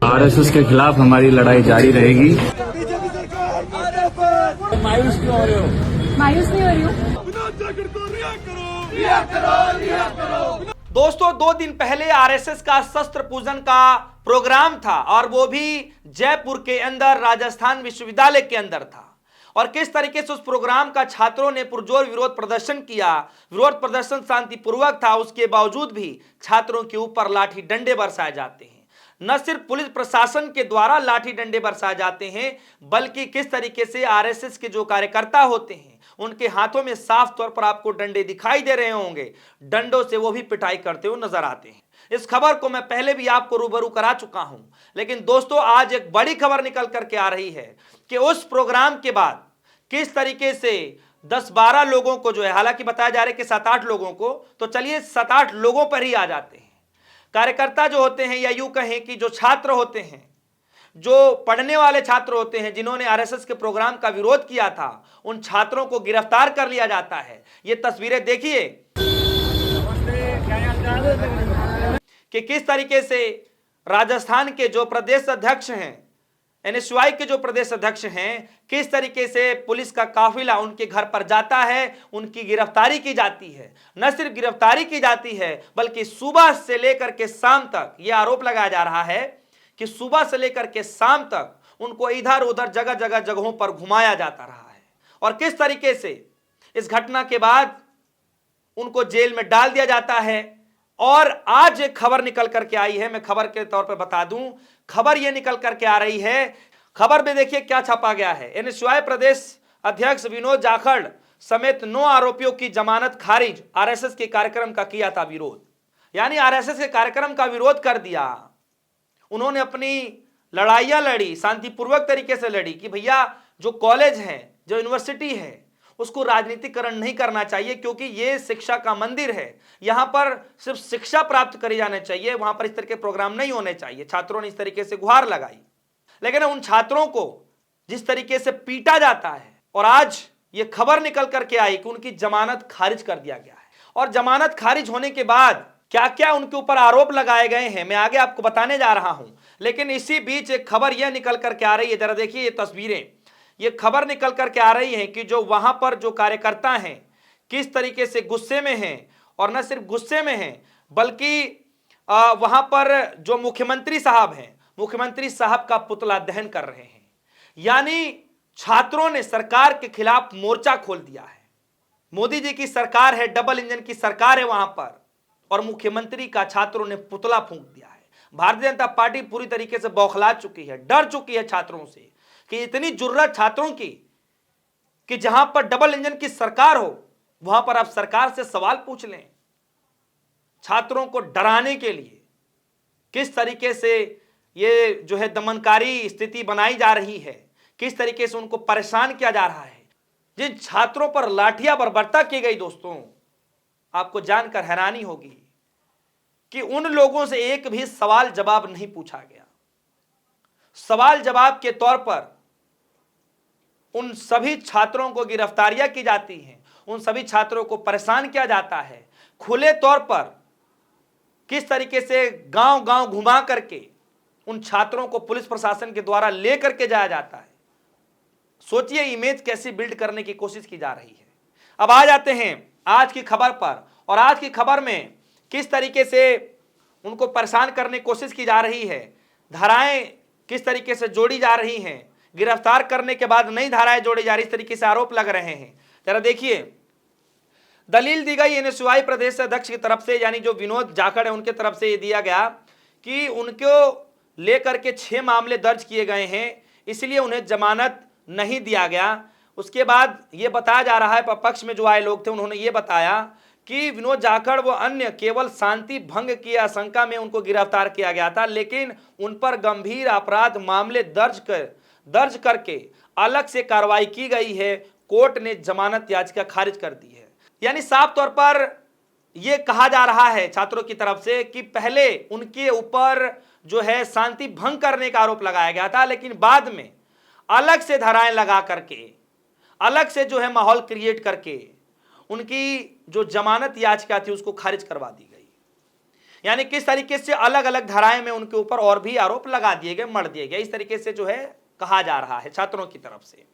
RSS के खिलाफ हमारी लड़ाई जारी रहेगी। मायूस क्यों हो रहे हो? मायूस नहीं हो रही हूँ। दोस्तों, 2 दिन पहले आरएसएस का शस्त्र पूजन का प्रोग्राम था और वो भी जयपुर के अंदर राजस्थान विश्वविद्यालय के अंदर था। और किस तरीके से उस प्रोग्राम का छात्रों ने पुरजोर विरोध प्रदर्शन किया। विरोध प्रदर्शन शांतिपूर्वक था, उसके बावजूद भी छात्रों के ऊपर लाठी डंडे बरसाए जाते हैं। न सिर्फ पुलिस प्रशासन के द्वारा लाठी डंडे बरसाए जाते हैं, बल्कि किस तरीके से आरएसएस के जो कार्यकर्ता होते हैं उनके हाथों में साफ तौर पर आपको डंडे दिखाई दे रहे होंगे। डंडों से वो भी पिटाई करते हुए नजर आते हैं। इस खबर को मैं पहले भी आपको रूबरू करा चुका हूं, लेकिन दोस्तों आज एक बड़ी खबर निकल करके आ रही है कि उस प्रोग्राम के बाद किस तरीके से 10-12 लोगों को जो है, हालांकि बताया जा रहा है कि 7-8 लोगों को, तो चलिए 7-8 लोगों पर ही आ जाते हैं। कार्यकर्ता जो होते हैं, या यूं कहें कि जो छात्र होते हैं, जो पढ़ने वाले छात्र होते हैं, जिन्होंने आरएसएस के प्रोग्राम का विरोध किया था, उन छात्रों को गिरफ्तार कर लिया जाता है। ये तस्वीरें देखिए कि किस तरीके से राजस्थान के जो प्रदेश अध्यक्ष हैं, एनएसयूआई के जो प्रदेश अध्यक्ष हैं, किस तरीके से पुलिस का काफिला उनके घर पर जाता है, उनकी गिरफ्तारी की जाती है। न सिर्फ गिरफ्तारी की जाती है, बल्कि सुबह से लेकर के शाम तक यह आरोप लगाया जा रहा है कि सुबह से लेकर के शाम तक उनको इधर उधर जगह जगह जगहों पर घुमाया जाता रहा है। और किस तरीके से इस घटना के बाद उनको जेल में डाल दिया जाता है। और आज एक खबर निकल करके आई है, मैं खबर के तौर पर बता दूं, खबर यह निकल करके आ रही है। खबर में देखिए क्या छापा गया है। एनएसयूआई प्रदेश अध्यक्ष विनोद जाखड़ समेत 9 आरोपियों की जमानत खारिज। आरएसएस के कार्यक्रम का किया था विरोध, यानी आरएसएस के कार्यक्रम का विरोध कर दिया। उन्होंने अपनी लड़ाइयां लड़ी, शांतिपूर्वक तरीके से लड़ी कि भैया जो कॉलेज है, जो यूनिवर्सिटी है, उसको राजनीतिकरण नहीं करना चाहिए, क्योंकि ये शिक्षा का मंदिर है। यहां पर सिर्फ शिक्षा प्राप्त करी जानी चाहिए, वहां पर इस तरह के प्रोग्राम नहीं होने चाहिए। छात्रों ने इस तरीके से गुहार लगाई, लेकिन उन छात्रों को जिस तरीके से पीटा जाता है, और आज ये खबर निकल करके आई कि उनकी जमानत खारिज कर दिया गया है। और जमानत खारिज होने के बाद क्या क्या उनके ऊपर आरोप लगाए गए हैं, मैं आगे आपको बताने जा रहा हूं। लेकिन इसी बीच एक खबर यह निकल करके आ रही है, जरा देखिए ये तस्वीरें। ये खबर निकल करके आ रही है कि जो वहां पर जो कार्यकर्ता हैं किस तरीके से गुस्से में हैं, और न सिर्फ गुस्से में हैं, बल्कि वहां पर जो मुख्यमंत्री साहब हैं, मुख्यमंत्री साहब का पुतला दहन कर रहे हैं। यानी छात्रों ने सरकार के खिलाफ मोर्चा खोल दिया है। मोदी जी की सरकार है, डबल इंजन की सरकार है वहां पर, और मुख्यमंत्री का छात्रों ने पुतला फूंक दिया है। भारतीय जनता पार्टी पूरी तरीके से बौखला चुकी है, डर चुकी है छात्रों से कि इतनी जुर्रत छात्रों की कि जहां पर डबल इंजन की सरकार हो वहां पर आप सरकार से सवाल पूछ लें। छात्रों को डराने के लिए किस तरीके से ये जो है दमनकारी स्थिति बनाई जा रही है, किस तरीके से उनको परेशान किया जा रहा है। जिन छात्रों पर लाठियां बर्बरता की गई, दोस्तों आपको जानकर हैरानी होगी कि उन लोगों से एक भी सवाल जवाब नहीं पूछा गया। सवाल जवाब के तौर पर उन सभी छात्रों को गिरफ्तारियां की जाती हैं, उन सभी छात्रों को परेशान किया जाता है। खुले तौर पर किस तरीके से गांव गांव घुमा करके उन छात्रों को पुलिस प्रशासन के द्वारा लेकर के जाया जाता है। सोचिए इमेज कैसी बिल्ड करने की कोशिश की जा रही है। अब आ जाते हैं आज की खबर पर, और आज की खबर में किस तरीके से उनको परेशान करने की कोशिश की जा रही है, धाराएं किस तरीके से जोड़ी जा रही हैं, गिरफ्तार करने के बाद नई धाराएं जोड़ी जा रही, इस तरीके से आरोप लग रहे हैं। जरा देखिए, दलील दी गई एनएसयूआई प्रदेश अध्यक्ष की तरफ से, यानी जो विनोद जाखड़ है उनके तरफ से ये दिया गया कि उनको लेकर के 6 मामले दर्ज किए गए हैं, इसलिए उन्हें जमानत नहीं दिया गया। उसके बाद ये बताया जा रहा है, पक्ष में जो आए लोग थे उन्होंने ये बताया कि विनोद जाखड़ व अन्य केवल शांति भंग की आशंका में उनको गिरफ्तार किया गया था, लेकिन उन पर गंभीर अपराध मामले दर्ज करके अलग से कार्रवाई की गई है। कोर्ट ने जमानत याचिका खारिज कर दी है। यानी साफ तौर पर यह कहा जा रहा है छात्रों की तरफ से कि पहले उनके ऊपर जो है शांति भंग करने का आरोप लगाया गया था, लेकिन बाद में अलग से धाराएं लगा करके, अलग से जो है माहौल क्रिएट करके उनकी जो जमानत याचिका थी उसको खारिज करवा दी गई। यानी किस तरीके से अलग अलग धाराएं में उनके ऊपर और भी आरोप लगा दिए गए, मढ़ दिए गए, इस तरीके से जो है कहा जा रहा है छात्रों की तरफ से।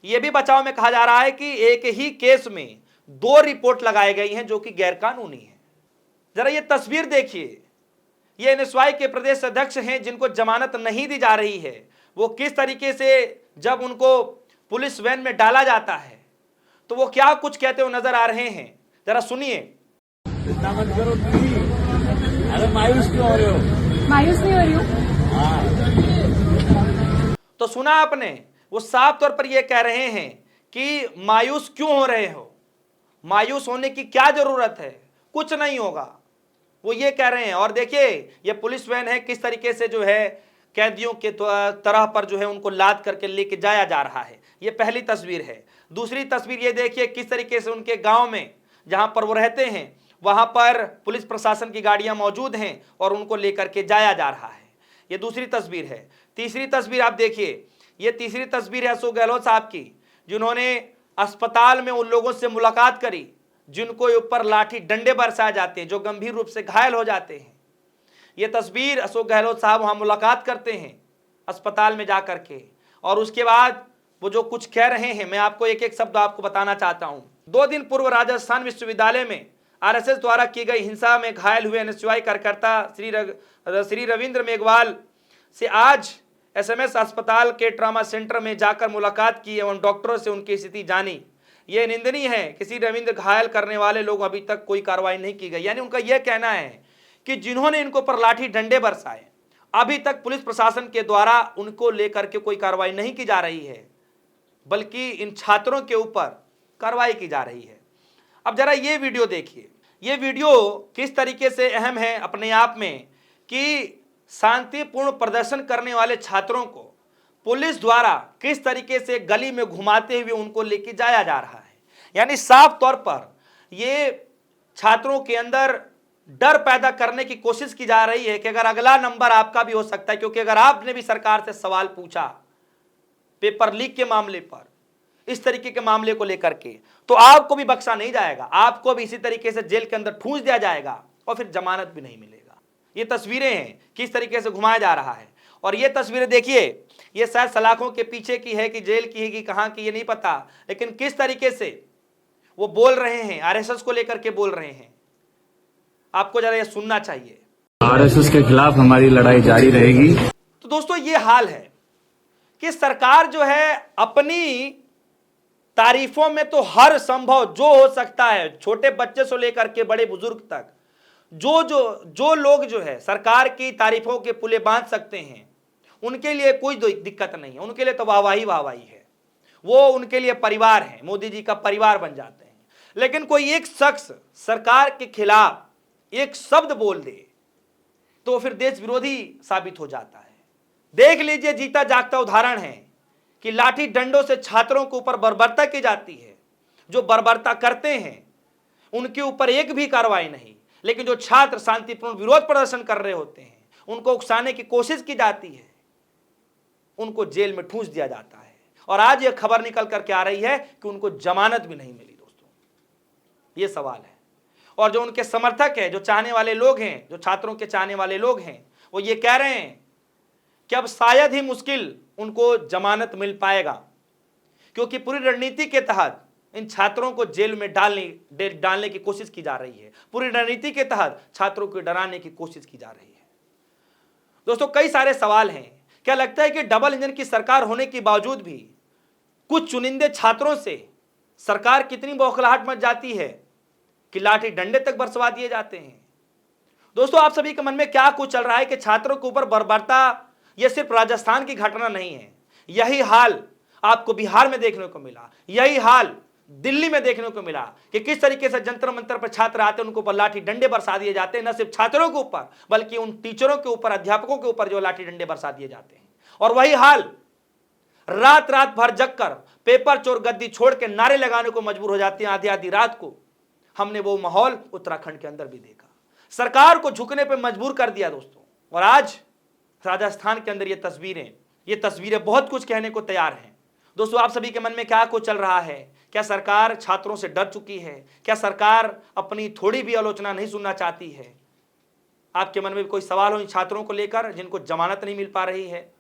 यह भी बचाव में कहा जा रहा है कि एक ही केस में 2 रिपोर्ट लगाई गई हैं जो कि गैरकानूनी है। जरा ये तस्वीर देखिए, ये एनएसयूआई के प्रदेश अध्यक्ष हैं जिनको जमानत नहीं दी जा रही है, वो किस तरीके से जब उनको पुलिस वैन में डाला जाता है तो वो क्या कुछ कहते हुए नजर आ रहे हैं, जरा सुनिए। इतना मत करो प्लीज। अरे मायूस क्यों हो रहे हो? मायूस नहीं हो रही हूँ। तो सुना आपने, वो साफ तौर पर ये कह रहे हैं कि मायूस क्यों हो रहे हो, मायूस होने की क्या जरूरत है, कुछ नहीं होगा, वो ये कह रहे हैं। और देखिए ये पुलिस वैन है, किस तरीके से जो है कैदियों के तरह पर जो है उनको लाद करके लेके जाया जा रहा है। ये पहली तस्वीर है। दूसरी तस्वीर ये देखिए किस तरीके से उनके गांव में जहां पर वो रहते हैं वहां पर पुलिस प्रशासन की गाड़ियां मौजूद हैं और उनको लेकर के जाया जा रहा है। ये दूसरी तस्वीर है। तीसरी तस्वीर आप देखिए, ये तीसरी तस्वीर है अशोक गहलोत साहब की, जिन्होंने अस्पताल में उन लोगों से मुलाकात करी जिनको ऊपर लाठी डंडे बरसाए जाते हैं, जो गंभीर रूप से घायल हो जाते हैं। ये तस्वीर अशोक गहलोत साहब वहां मुलाकात करते हैं अस्पताल में जाकर के, और उसके बाद वो जो कुछ कह रहे हैं मैं आपको एक एक शब्द आपको बताना चाहता हूं। 2 दिन पूर्व राजस्थान विश्वविद्यालय में आरएसएस द्वारा की गई हिंसा में घायल हुए एनएसयूआई कार्यकर्ता श्री रविंद्र मेघवाल से आज एसएमएस अस्पताल के ट्रॉमा सेंटर में जाकर मुलाकात की एवं डॉक्टरों से उनकी स्थिति जानी। यह निंदनीय है कि श्री रविंद्र घायल करने वाले लोग अभी तक कोई कार्रवाई नहीं की गई। यानी उनका यह कहना है कि जिन्होंने इनको पर लाठी डंडे बरसाए अभी तक पुलिस प्रशासन के द्वारा उनको लेकर के कोई कार्रवाई नहीं की जा रही है, बल्कि इन छात्रों के ऊपर कार्रवाई की जा रही है। अब जरा ये वीडियो देखिए, ये वीडियो किस तरीके से अहम है अपने आप में कि शांतिपूर्ण प्रदर्शन करने वाले छात्रों को पुलिस द्वारा किस तरीके से गली में घुमाते हुए उनको लेके जाया जा रहा है। यानी साफ तौर पर ये छात्रों के अंदर डर पैदा करने की कोशिश की जा रही है कि अगर अगला नंबर आपका भी हो सकता है, क्योंकि अगर आपने भी सरकार से सवाल पूछा पेपर लीक के मामले पर, इस तरीके के मामले को लेकर के, तो आपको भी बख्शा नहीं जाएगा, आपको भी इसी तरीके से जेल के अंदर ठूंस दिया जाएगा और फिर जमानत भी नहीं मिलेगा। ये तस्वीरें हैं किस तरीके से घुमाया जा रहा है। और ये तस्वीरें देखिए, ये शायद सलाखों के पीछे की है कि जेल की है कि कहां की, ये नहीं पता, लेकिन किस तरीके से वो बोल रहे हैं, आरएसएस को लेकर के बोल रहे हैं, आपको जरा ये सुनना चाहिए। आरएसएस के खिलाफ हमारी लड़ाई जारी रहेगी। तो दोस्तों ये हाल है कि सरकार जो है अपनी तारीफों में तो हर संभव जो हो सकता है, छोटे बच्चे से लेकर के बड़े बुजुर्ग तक, जो लोग जो है सरकार की तारीफों के पुले बांध सकते हैं, उनके लिए कोई दिक्कत नहीं है, उनके लिए तो वाहवाही है, वो उनके लिए परिवार है, मोदी जी का परिवार बन जाते हैं। लेकिन कोई एक शख्स सरकार के खिलाफ एक शब्द बोल दे तो फिर देश विरोधी साबित हो जाता है। देख लीजिए, जीता जागता उदाहरण है कि लाठी डंडों से छात्रों के ऊपर बर्बरता की जाती है। जो बर्बरता करते हैं उनके ऊपर एक भी कार्रवाई नहीं, लेकिन जो छात्र शांतिपूर्ण विरोध प्रदर्शन कर रहे होते हैं उनको उकसाने की कोशिश की जाती है, उनको जेल में ठूंस दिया जाता है। और आज यह खबर निकल करके आ रही है कि उनको जमानत भी नहीं मिली। दोस्तों यह सवाल है। और जो उनके समर्थक है, जो चाहने वाले लोग हैं, जो छात्रों के चाहने वाले लोग हैं, वो ये कह रहे हैं कि अब शायद ही मुश्किल उनको जमानत मिल पाएगा, क्योंकि पूरी रणनीति के तहत इन छात्रों को जेल में डालने की कोशिश की जा रही है। पूरी रणनीति के तहत छात्रों को डराने की कोशिश की जा रही है। दोस्तों कई सारे सवाल हैं। क्या लगता है कि डबल इंजन की सरकार होने के बावजूद भी कुछ चुनिंदे छात्रों से सरकार कितनी बौखलाहट मच जाती है कि लाठी डंडे तक बरसवा दिए जाते हैं? दोस्तों आप सभी के मन में क्या कुछ चल रहा है कि छात्रों के ऊपर बर्बरता यह सिर्फ राजस्थान की घटना नहीं है। यही हाल आपको बिहार में देखने को मिला, यही हाल दिल्ली में देखने को मिला कि किस तरीके से जंतर मंतर पर छात्र आते हैं, उनको ऊपर लाठी डंडे बरसा दिए जाते हैं। न सिर्फ छात्रों के ऊपर बल्कि उन टीचरों के ऊपर, अध्यापकों के ऊपर जो लाठी डंडे बरसा दिए जाते हैं। और वही हाल रात रात भर जगकर पेपर चोर गद्दी छोड़ के नारे लगाने को मजबूर हो जाती हैं आधी आधी रात को। हमने वो माहौल उत्तराखंड के अंदर भी देखा, सरकार को झुकने पर मजबूर कर दिया दोस्तों। और आज राजस्थान के अंदर ये तस्वीरें बहुत कुछ कहने को तैयार हैं। दोस्तों आप सभी के मन में क्या कुछ चल रहा है? क्या सरकार छात्रों से डर चुकी है? क्या सरकार अपनी थोड़ी भी आलोचना नहीं सुनना चाहती है? आपके मन में भी कोई सवाल हो इन छात्रों को लेकर जिनको जमानत नहीं मिल पा रही है,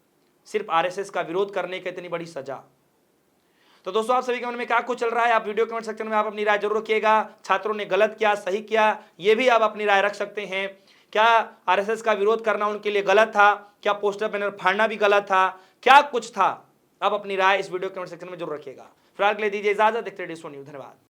सिर्फ आरएसएस का विरोध करने की इतनी बड़ी सजा। तो दोस्तों, आप सभी के मन में क्या कुछ चल रहा है, आप वीडियो कमेंट सेक्शन में आप अपनी राय जरूर रखिएगा। छात्रों ने गलत किया, सही किया, ये भी आप अपनी राय रख सकते हैं। क्या आरएसएस का विरोध करना उनके लिए गलत था? क्या पोस्टर बैनर फाड़ना भी गलत था? क्या कुछ था? आप अपनी राय इस वीडियो कमेंट सेक्शन में जरूर रखिएगा। फिलहाल के लिए दीजिए इजाजत। देखते रहिए न्यूज़। धन्यवाद।